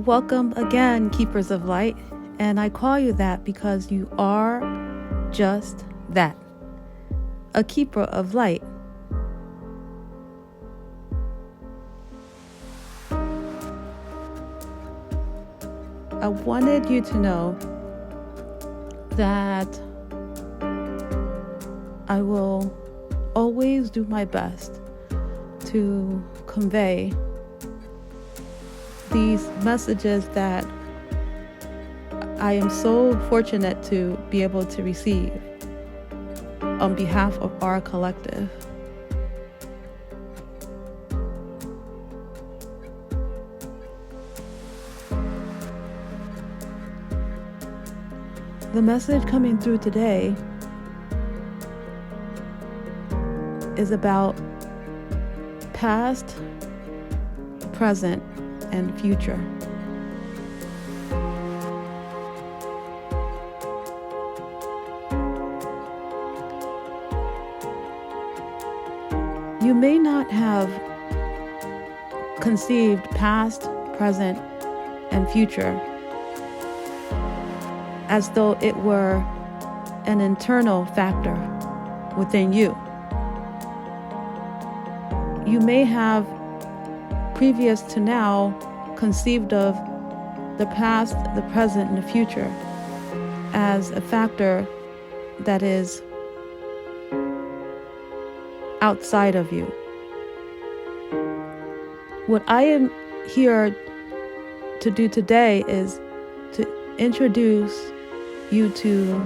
Welcome again, Keepers of Light, and I call you that because you are just that, a keeper of light. I wanted you to know that I will always do my best to convey these messages that I am so fortunate to be able to receive on behalf of our collective. The message coming through today is about past, present, and future. You may not have conceived past, present, and future as though it were an internal factor within you. You may have, previous to now, conceived of the past, the present, and the future as a factor that is outside of you. What I am here to do today is to introduce you to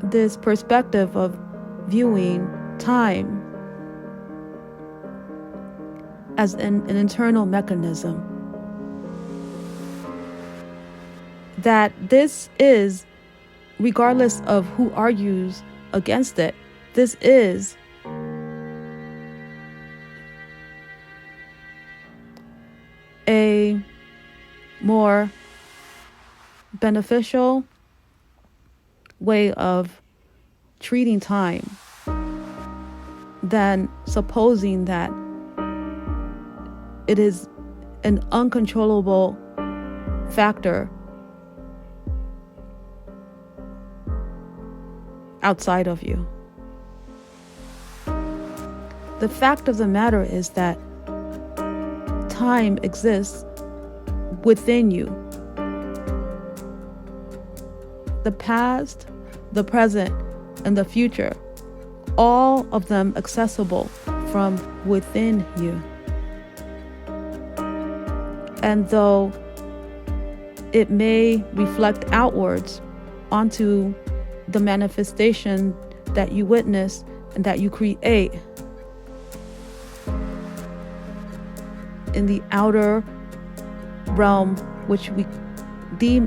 this perspective of viewing time as an internal mechanism. That this is, regardless of who argues against it, this is a more beneficial way of treating time than supposing that it is an uncontrollable factor outside of you. The fact of the matter is that time exists within you. The past, the present, and the future, all of them accessible from within you. And though it may reflect outwards onto the manifestation that you witness and that you create in the outer realm, which we deem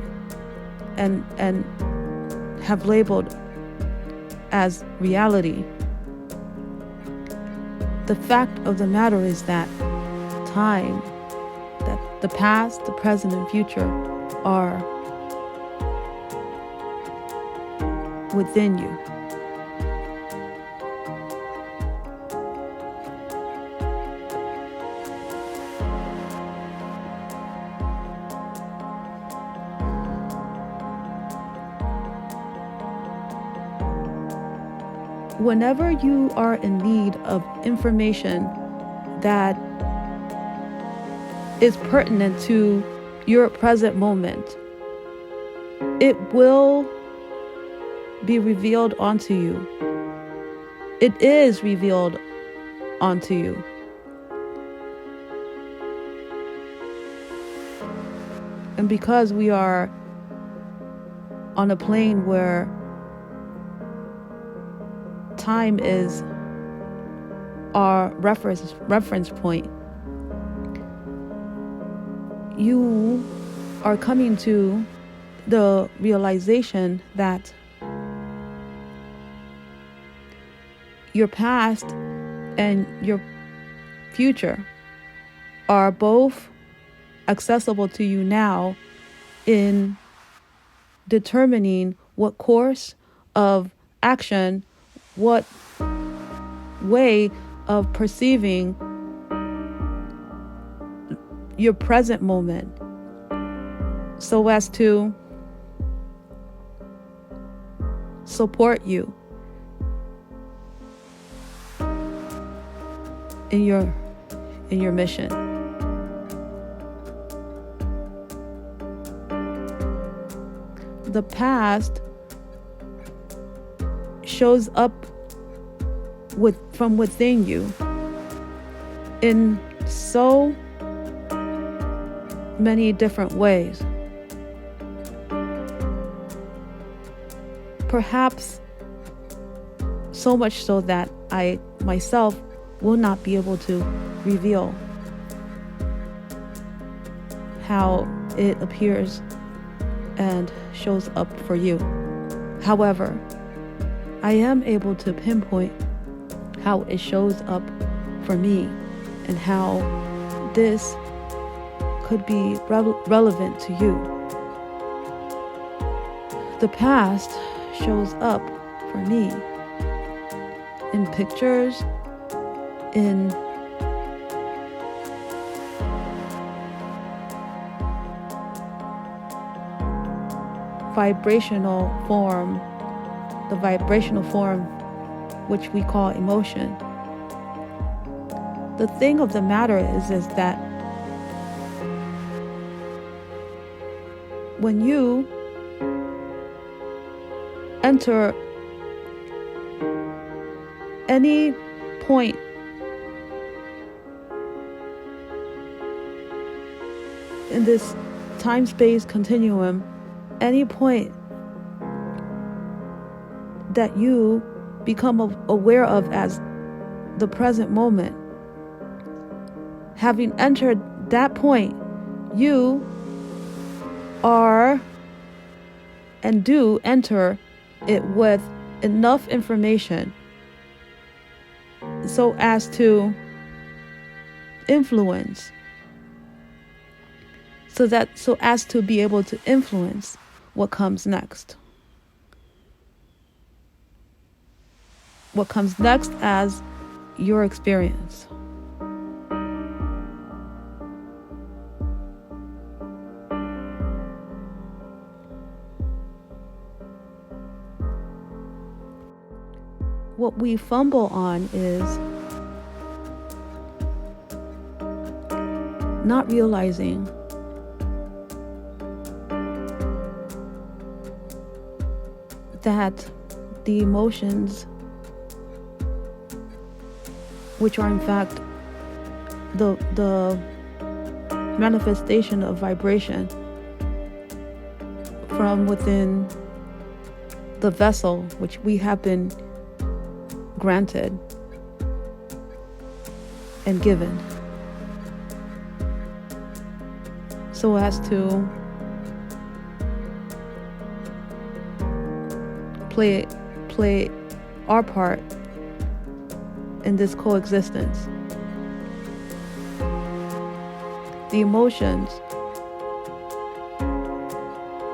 and have labeled as reality, the fact of the matter is that time, that the past, the present, and future are within you. Whenever you are in need of information that is pertinent to your present moment, it will be revealed onto you. It is revealed onto you. And because we are on a plane where time is our reference point, you are coming to the realization that your past and your future are both accessible to you now in determining what course of action, what way of perceiving your present moment so as to support you in your mission. The past shows up from within you in so many different ways. Perhaps so much so that I myself will not be able to reveal how it appears and shows up for you. However, I am able to pinpoint how it shows up for me and how this could be relevant to you. The past shows up for me in pictures, in vibrational form, the vibrational form which we call emotion. The thing of the matter is that when you enter any point in this time-space continuum, any point that you become aware of as the present moment, having entered that point, you are and do enter it with enough information so as to influence, so as to be able to influence what comes next. What comes next as your experience. What we fumble on is not realizing that the emotions, which are in fact the manifestation of vibration from within the vessel which we have been granted and given, so as to play our part in this coexistence. The emotions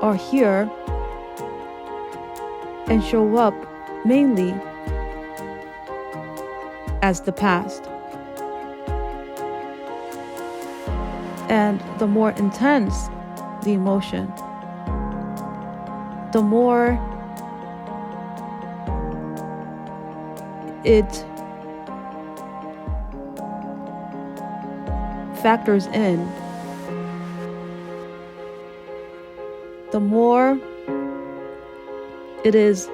are here and show up mainly as the past. And the more intense the emotion, the more it factors in, the more it is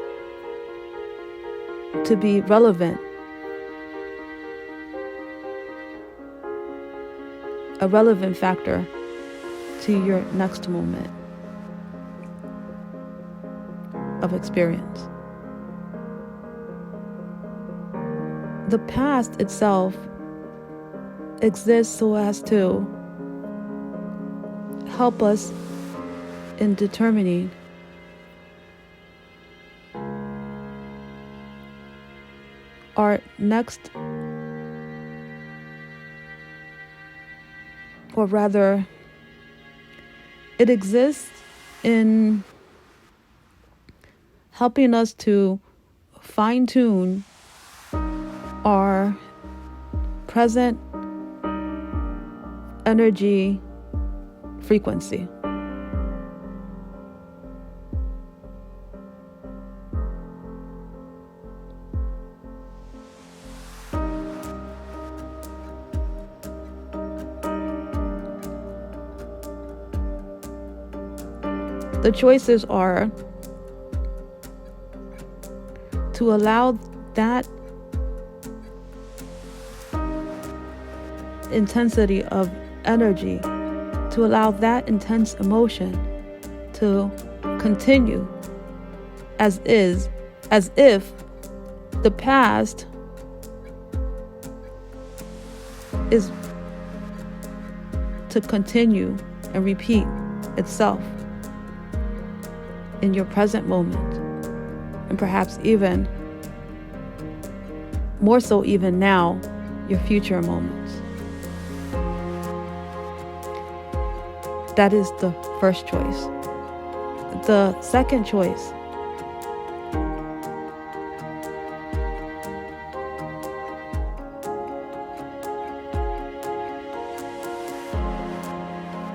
to be relevant, a relevant factor to your next moment of experience. The past itself exists so as to help us in determining our next, or rather, it exists in helping us to fine-tune our present energy frequency. The choices are to allow that intensity of energy, to allow that intense emotion to continue as if the past is to continue and repeat itself in your present moment, and perhaps even more so even now, your future moments. That is the first choice. The second choice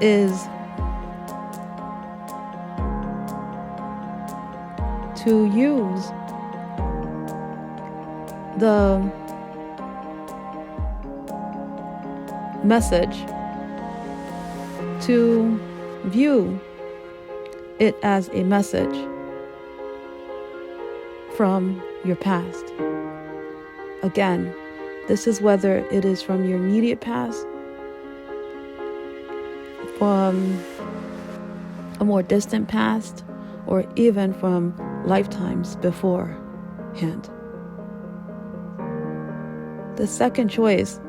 is to use the message to view it as a message from your past. Again, this is whether it is from your immediate past, from a more distant past, or even from lifetimes beforehand. The second choice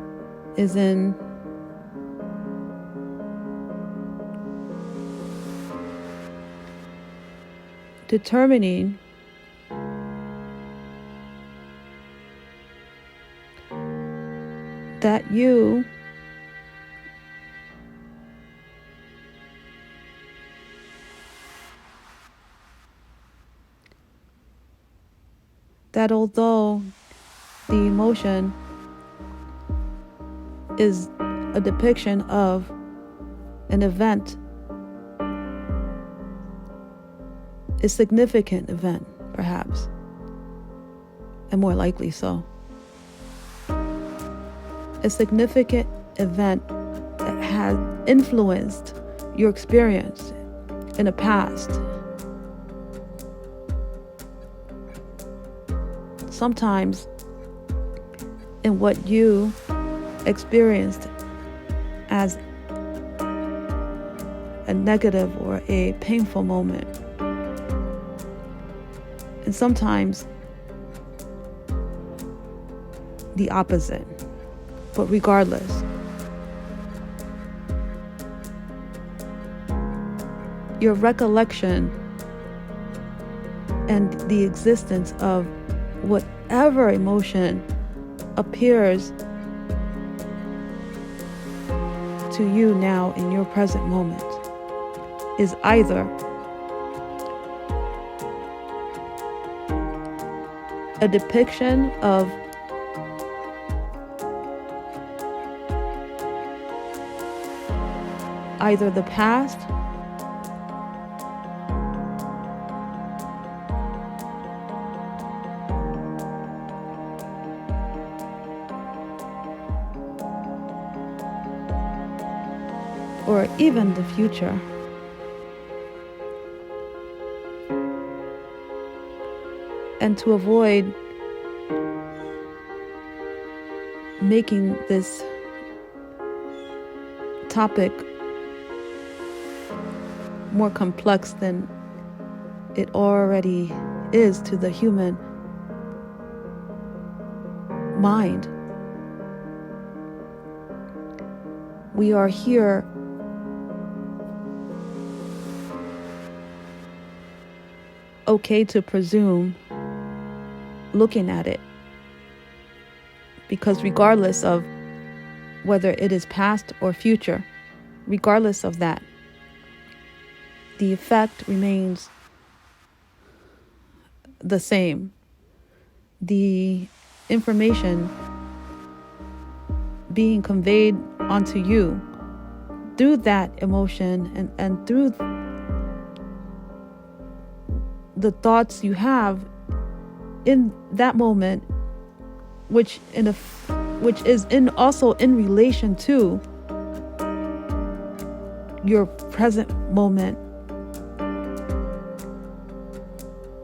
is in determining that although the emotion is a depiction of an event, a significant event, perhaps, and more likely so. A significant event that has influenced your experience in the past. Sometimes in what you experienced as a negative or a painful moment. And sometimes the opposite. But regardless, your recollection and the existence of whatever emotion appears to you now in your present moment is either a depiction of either the past or even the future. And to avoid making this topic more complex than it already is to the human mind, we are here okay to presume, looking at it, because regardless of whether it is past or future, regardless of that, the effect remains the same. The information being conveyed onto you through that emotion and through the thoughts you have in that moment, which is also in relation to your present moment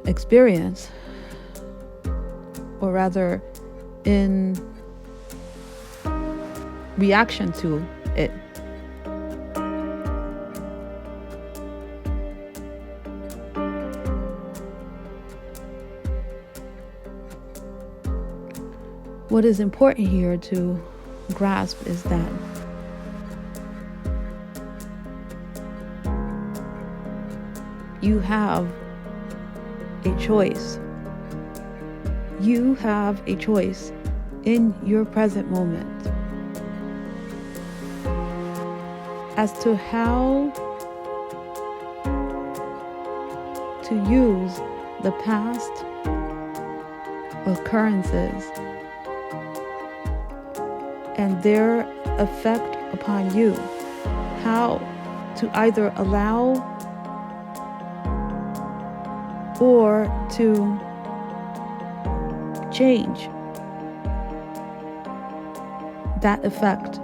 experience, or rather in reaction to it. What is important here to grasp is that you have a choice. You have a choice in your present moment as to how to use the past occurrences and their effect upon you. How to either allow or to change that effect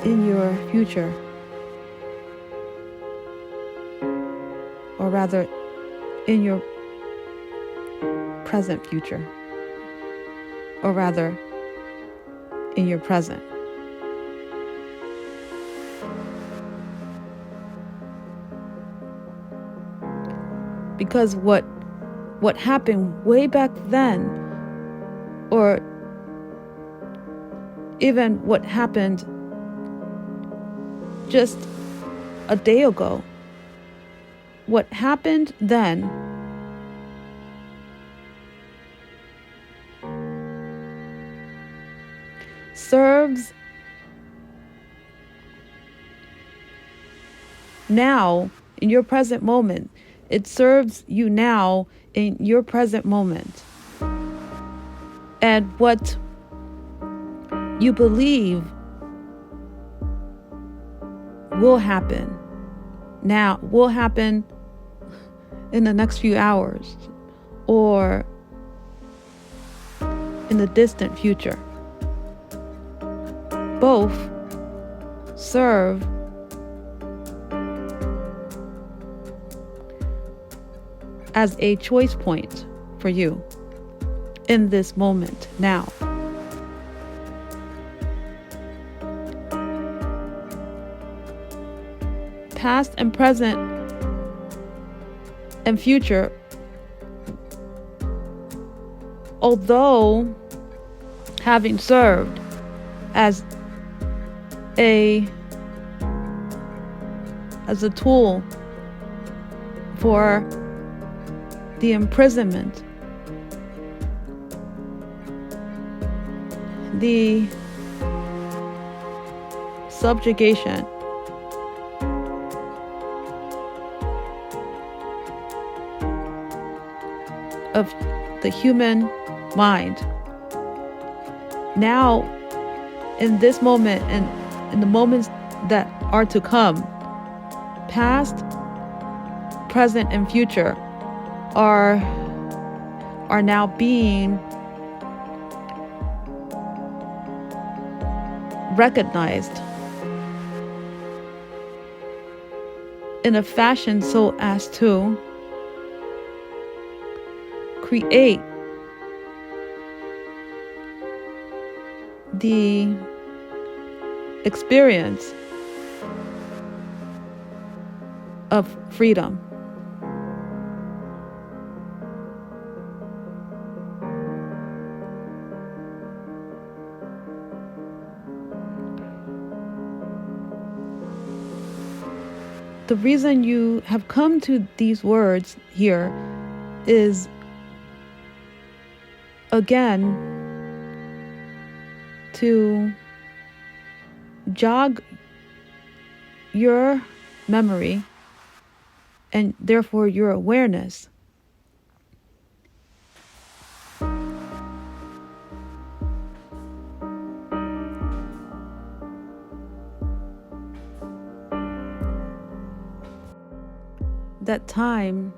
in your future, or rather in your present future, or rather in your present. Because what happened way back then, or even what happened just a day ago, what happened then serves now in your present moment. It serves you now in your present moment. And what you believe will happen now, will happen in the next few hours, or in the distant future. Both serve as a choice point for you in this moment now. Past and present and future, although having served as a tool for the imprisonment, the subjugation of the human mind. Now, in this moment and in the moments that are to come, past, present, and future are now being recognized in a fashion so as to create the experience of freedom. The reason you have come to these words here is, again, to jog your memory and therefore your awareness that time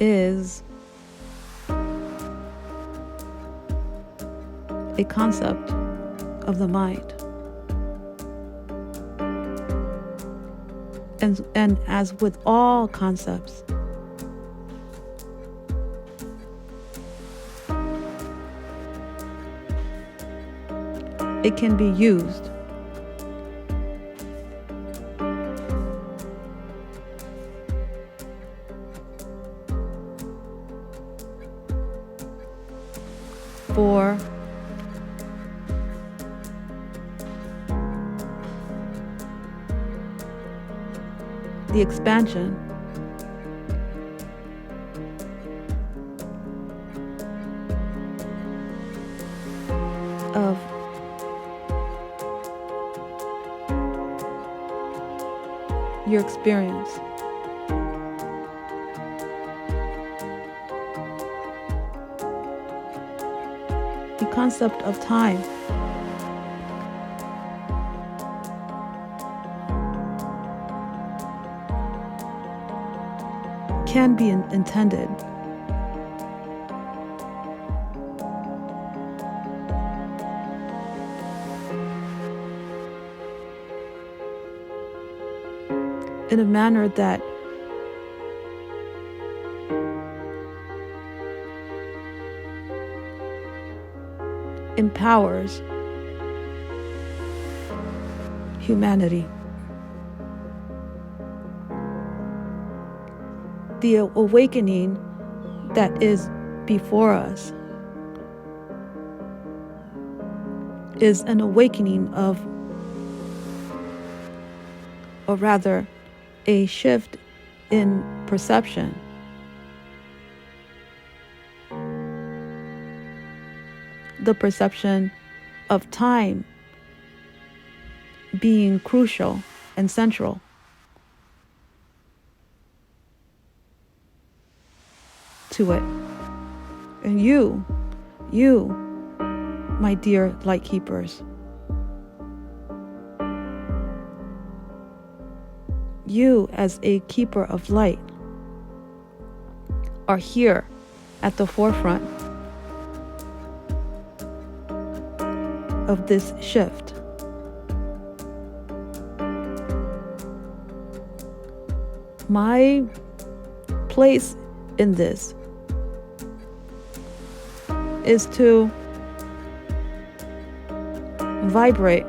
is a concept of the mind. And as with all concepts, it can be used for the expansion of your experience. The concept of time can be intended in a manner that empowers humanity. The awakening that is before us is an awakening of, or rather, a shift in perception. The perception of time being crucial and central. To it. And you, my dear light keepers, you as a keeper of light are here at the forefront of this shift. My place in this is to vibrate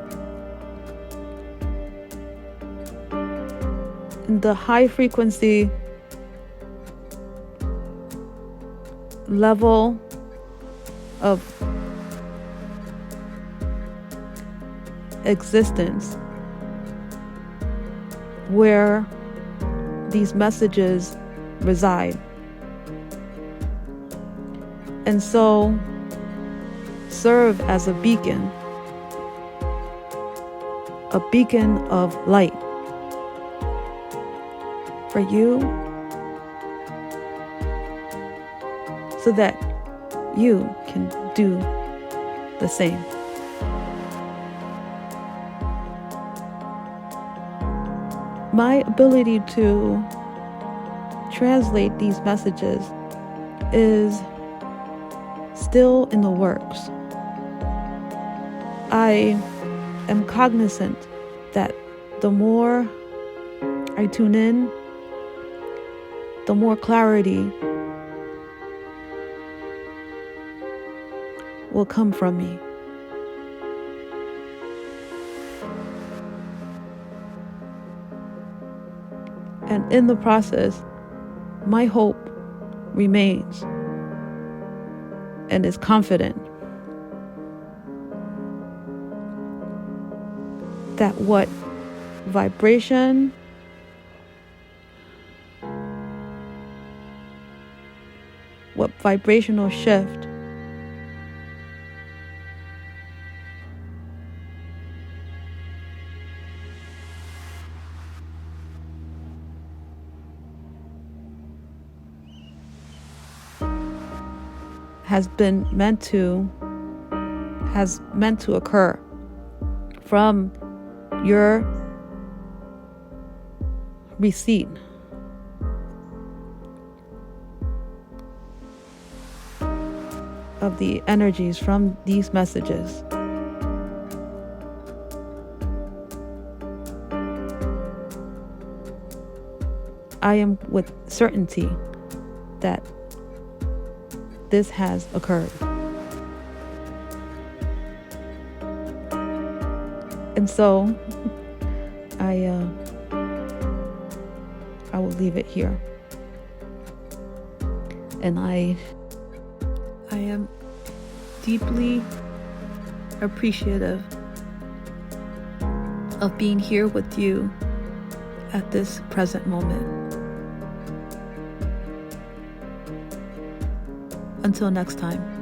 in the high frequency level of existence where these messages reside. And so serve as a beacon of light for you, so that you can do the same. My ability to translate these messages is still in the works. I am cognizant that the more I tune in, the more clarity will come from me. And in the process, my hope remains and is confident that what vibration what vibrational shift has meant to occur from your receipt of the energies from these messages. I am with certainty that this has occurred. And so I will leave it here. And I am deeply appreciative of being here with you at this present moment. Until next time.